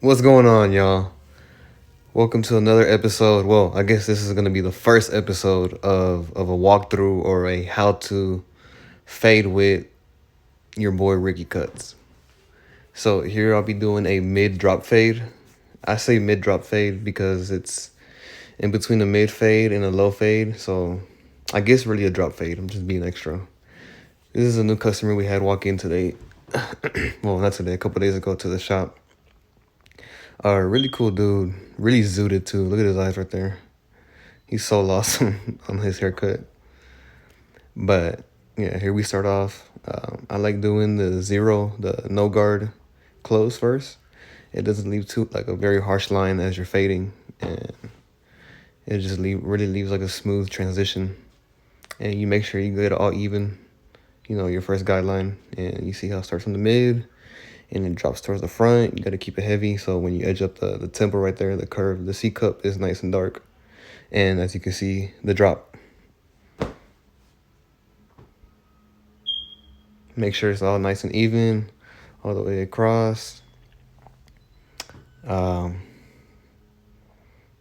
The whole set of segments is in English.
What's going on, y'all? Welcome to another episode. Well, I guess this is going to be the first episode of a walkthrough or a how to fade with your boy Ricky Cuts. So here I'll be doing a mid drop fade. I say mid drop fade because it's in between a mid fade and a low fade. So I guess really a drop fade. I'm just being extra. This is a new customer we had walk in today. Well, not today, a couple days ago to the shop. Really cool dude. Really zooted too. Look at his eyes right there. He's so lost on his haircut. But yeah, here we start off. I like doing the no guard close first. It doesn't leave too like a very harsh line as you're fading, and it just really leaves like a smooth transition. And you make sure you get it all even. You know your first guideline, and you see how it starts from the mid, and it drops towards the front. You got to keep it heavy, so when you edge up the temple right there, the curve, the C cup is nice and dark. And as you can see, the drop. Make sure it's all nice and even, all the way across. Um,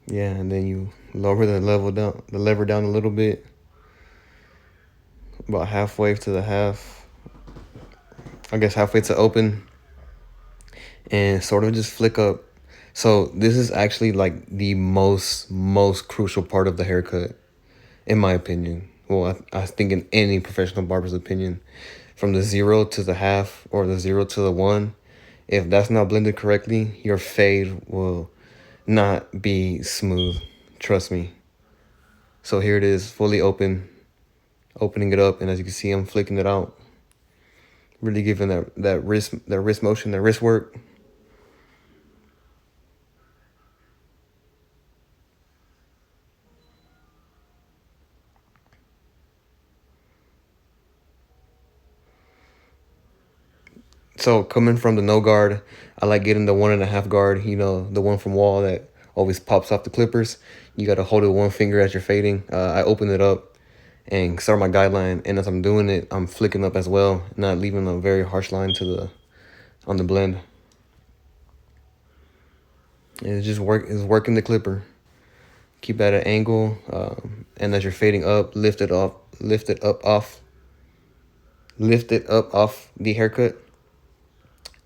yeah, and then you lower the lever down a little bit, about halfway to the half. I guess halfway to open, and sort of just flick up. So this is actually like the most crucial part of the haircut, in my opinion. Well, I think in any professional barber's opinion, from the 0 to the half or the 0 to the 1, if that's not blended correctly, your fade will not be smooth. Trust me. So here it is, fully opening it up, and as you can see, I'm flicking it out. Really giving that wrist motion, that wrist work. So coming from the no guard, I like getting the 1.5 guard, the one from Wall that always pops off the clippers. You got to hold it with one finger as you're fading. I open it up and start my guideline, and as I'm doing it, I'm flicking up as well, not leaving a very harsh line on the blend. And it's working the clipper. Keep at an angle, and as you're fading up, lift it up off the haircut,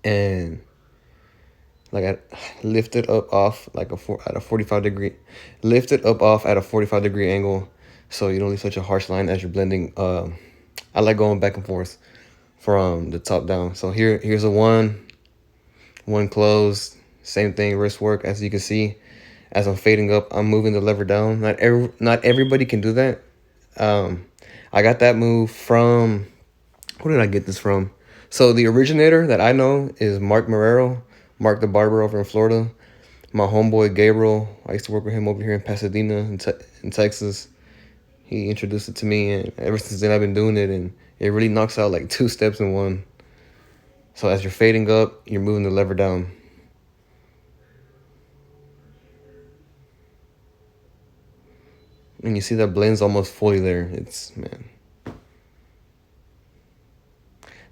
and like I lift it up off like at a 45 degree, lift it up off at a 45-degree angle, so you don't leave such a harsh line as you're blending. I like going back and forth from the top down. So here's a one closed, same thing, wrist work. As you can see, as I'm fading up, I'm moving the lever down. Not everybody can do that. I got that move from, who did I get this from? So the originator that I know is Mark Marrero, Mark the barber over in Florida. My homeboy Gabriel, I used to work with him over here in Pasadena in Texas. He introduced it to me, and ever since then I've been doing it, and it really knocks out like 2 steps in one. So as you're fading up, you're moving the lever down. And you see that blend's almost fully there. Man.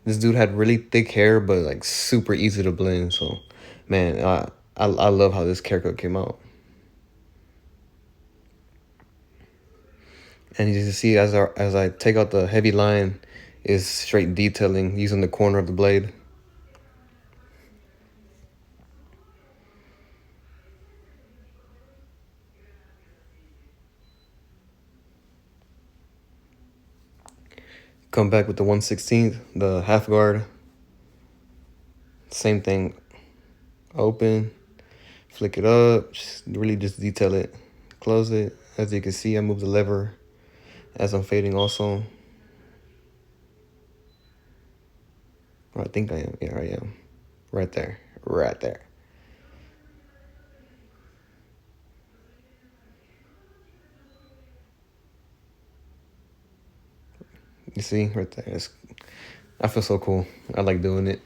This dude had really thick hair, but like super easy to blend. So, man, I love how this haircut came out. And you can see as I take out the heavy line, is straight detailing using the corner of the blade. Come back with the 1/16, the half guard. Same thing. Open, flick it up, just detail it. Close it. As you can see, I move the lever as I'm fading also. I think I am. Yeah, I am. Right there. Right there. You see? Right there. I feel so cool. I like doing it.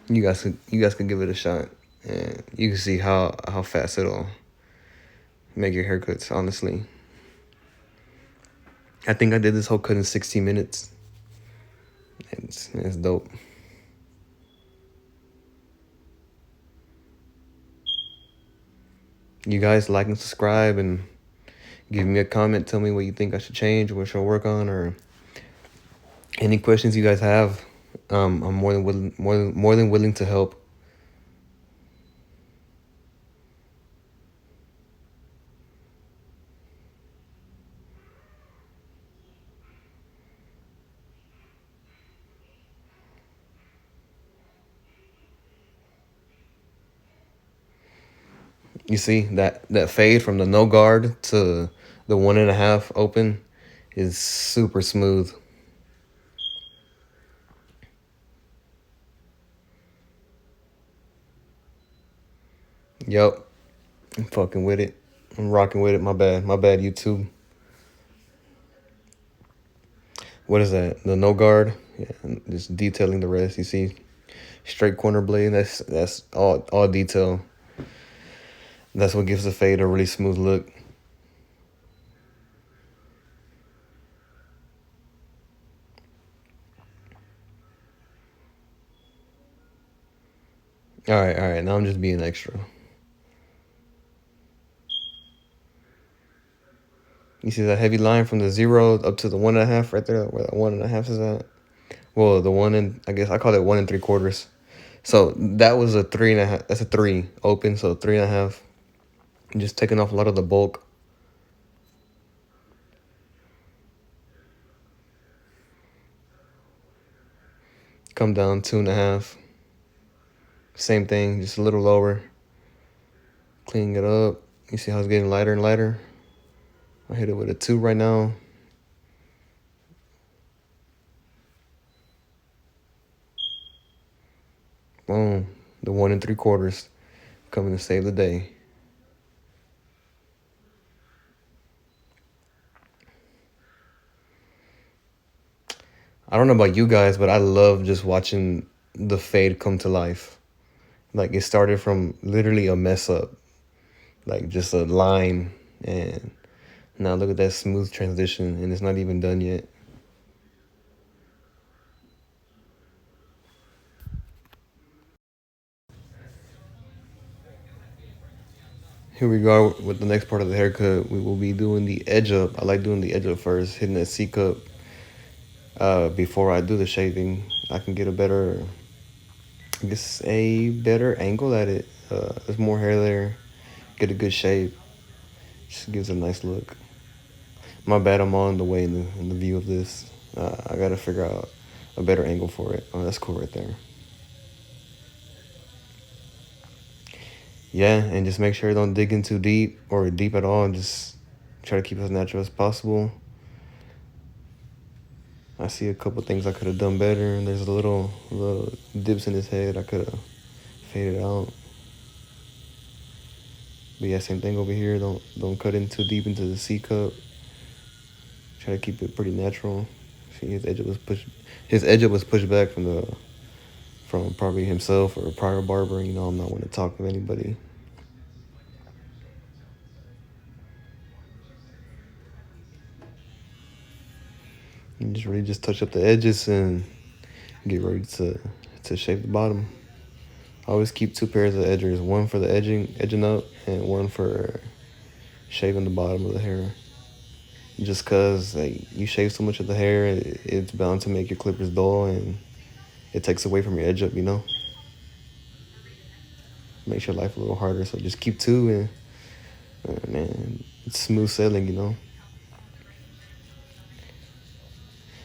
You guys can give it a shot. And you can see how fast it'll make your haircuts, honestly. I think I did this whole cut in 16 minutes. It's dope. You guys like and subscribe and give me a comment. Tell me what you think I should change, what should I work on, or any questions you guys have. I'm more than willing to help. You see that fade from the no guard to the 1.5 open is super smooth. Yup, I'm fucking with it. I'm rocking with it. My bad, YouTube. What is that? The no guard. Yeah, just detailing the rest. You see, straight corner blade. That's all detail. That's what gives the fade a really smooth look. All right. Now I'm just being extra. You see that heavy line from the 0 up to the 1.5 right there, where that 1.5 is at. Well, the one and I guess I call it 1 3/4. So that was a 3.5. That's a 3 open. So 3.5. Just taking off a lot of the bulk. Come down 2.5. Same thing, just a little lower. Cleaning it up. You see how it's getting lighter and lighter? I hit it with a 2 right now. Boom. The 1 3/4 coming to save the day. I don't know about you guys, but I love just watching the fade come to life. Like it started from literally a mess up, like just a line, and now look at that smooth transition, and it's not even done yet. Here we go with the next part of the haircut. We will be doing the edge up. I like doing the edge up first, hitting that C cup before I do the shaving. I can get a better, I guess, a better angle at it. There's more hair there. Get a good shape. Just gives a nice look. My bad, I'm all in the way in the view of this. I gotta figure out a better angle for it. Oh, that's cool right there. Yeah, and just make sure you don't dig in too deep or deep at all. Just try to keep it as natural as possible. I see a couple things I could have done better, and there's little dips in his head I could have faded out. But yeah, same thing over here. Don't cut in too deep into the C cup. Try to keep it pretty natural. See, his edge was pushed back from probably himself or a prior barber. You know, I'm not one to talk to anybody. You just really just touch up the edges and get ready to shape the bottom. I always keep 2 pairs of edgers, one for the edging up, and one for shaving the bottom of the hair. Just cause like you shave so much of the hair, it's bound to make your clippers dull, and it takes away from your edge up. You know, makes your life a little harder. So just keep 2, and man, it's smooth sailing. You know.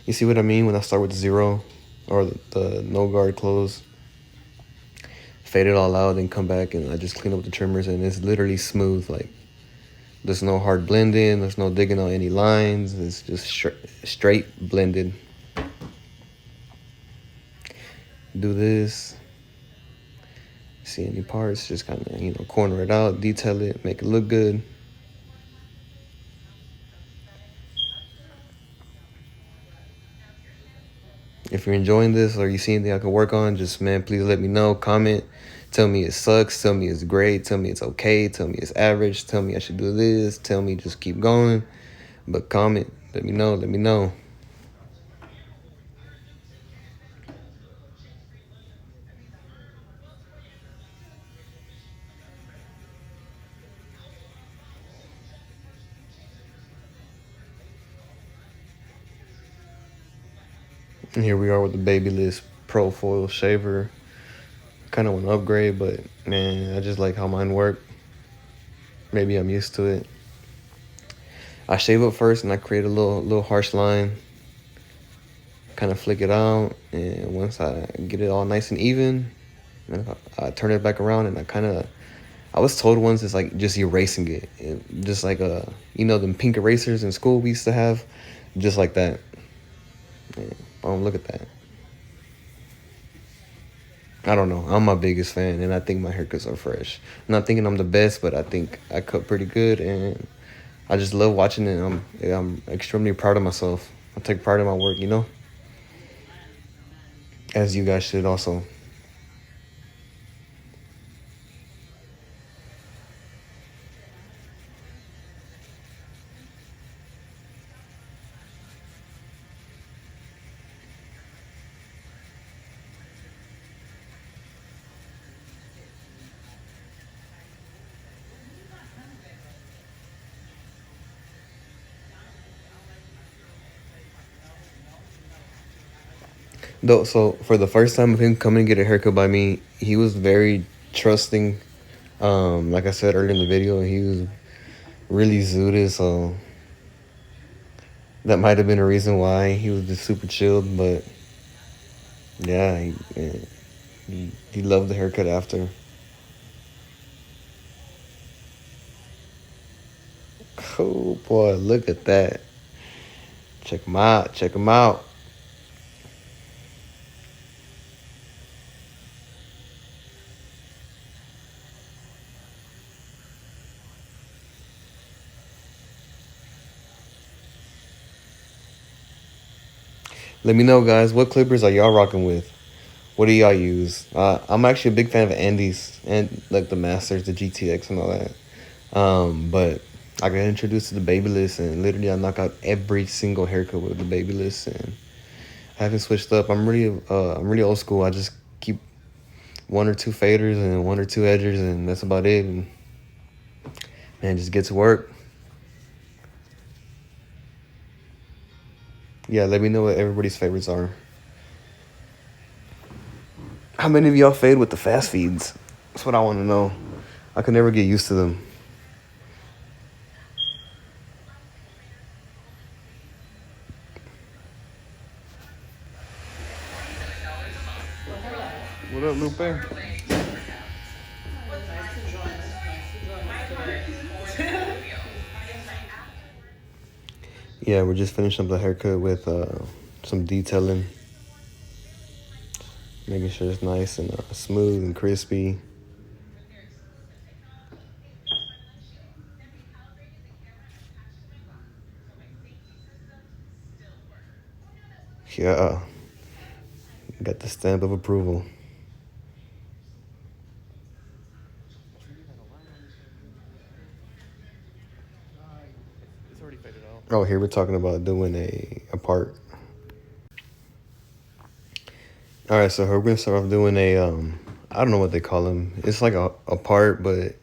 You see what I mean when I start with 0 or the no guard close, fade it all out, and come back and I just clean up the trimmers, and it's literally smooth. Like there's no hard blending, there's no digging out any lines. It's just straight blended. Do this. See any parts, just kind of, corner it out, detail it, make it look good. If you're enjoying this or you see anything I can work on, just, man, please let me know. Comment. Tell me it sucks. Tell me it's great. Tell me it's okay. Tell me it's average. Tell me I should do this. Tell me just keep going. But comment. Let me know. Let me know. And here we are with the Babyliss Pro Foil Shaver. Kind of want to upgrade, but man, I just like how mine work. Maybe I'm used to it. I shave up first and I create a little harsh line. Kind of flick it out, and once I get it all nice and even, then I turn it back around and I was told once it's like just erasing just like them pink erasers in school we used to have, just like that. Yeah, look at that. I don't know. I'm my biggest fan, and I think my haircuts are fresh. I'm not thinking I'm the best, but I think I cut pretty good, and I just love watching it. I'm extremely proud of myself. I take pride in my work, as you guys should also. Though, so for the first time of him coming to get a haircut by me, he was very trusting. Like I said earlier in the video, he was really zooted, so that might have been a reason why he was just super chilled. But yeah, he loved the haircut after. Oh boy, look at that! Check him out! Check him out! Let me know, guys. What clippers are y'all rocking with? What do y'all use? I'm actually a big fan of Andes and like the Masters, the GTX, and all that. But I got introduced to the Babyliss, and literally I knock out every single haircut with the Babyliss, and I haven't switched up. I'm really old school. I just keep one or two faders and one or two edgers, and that's about it. And man, just get to work. Yeah, let me know what everybody's favorites are. How many of y'all fade with the fast feeds? That's what I want to know. I could never get used to them. What up, Lupe? Yeah, we're just finishing up the haircut with some detailing. Making sure it's nice and smooth and crispy. Yeah, got the stamp of approval. Oh, here we're talking about doing a part. All right, so we're gonna start off doing I don't know what they call them. It's like a part, but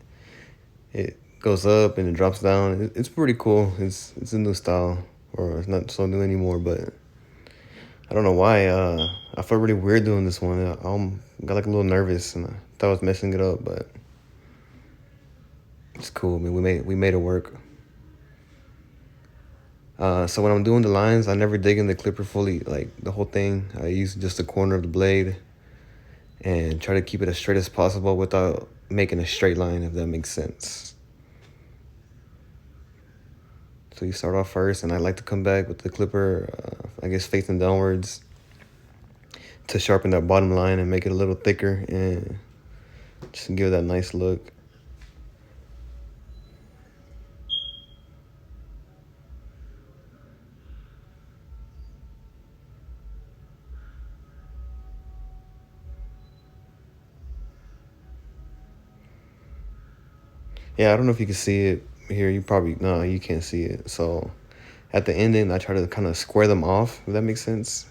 it goes up and it drops down. It's pretty cool. It's a new style, or it's not so new anymore. But I don't know why. I felt really weird doing this one. I got like a little nervous, and I thought I was messing it up, but it's cool. I mean, we made it work. So when I'm doing the lines, I never dig in the clipper fully, like the whole thing. I use just the corner of the blade and try to keep it as straight as possible without making a straight line, if that makes sense. So you start off first, and I like to come back with the clipper, I guess facing downwards to sharpen that bottom line and make it a little thicker and just give it that nice look. Yeah, I don't know if you can see it here. No, you can't see it. So at the ending, I try to kind of square them off, if that makes sense,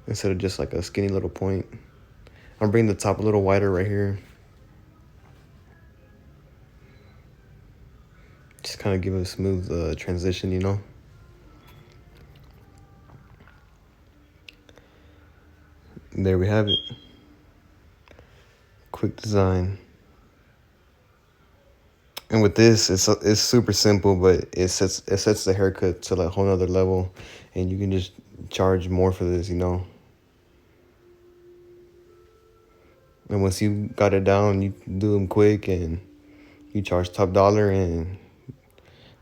instead of just like a skinny little point. I'm bringing the top a little wider right here. Just kind of give it a smooth transition, there we have it. Quick design. And with this, it's super simple, but it sets the haircut to like a whole nother level, and you can just charge more for this, you know. And once you got it down, you do them quick, and you charge top dollar, and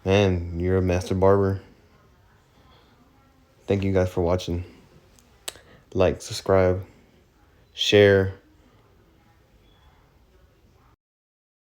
man, you're a master barber. Thank you guys for watching. Like, subscribe, share.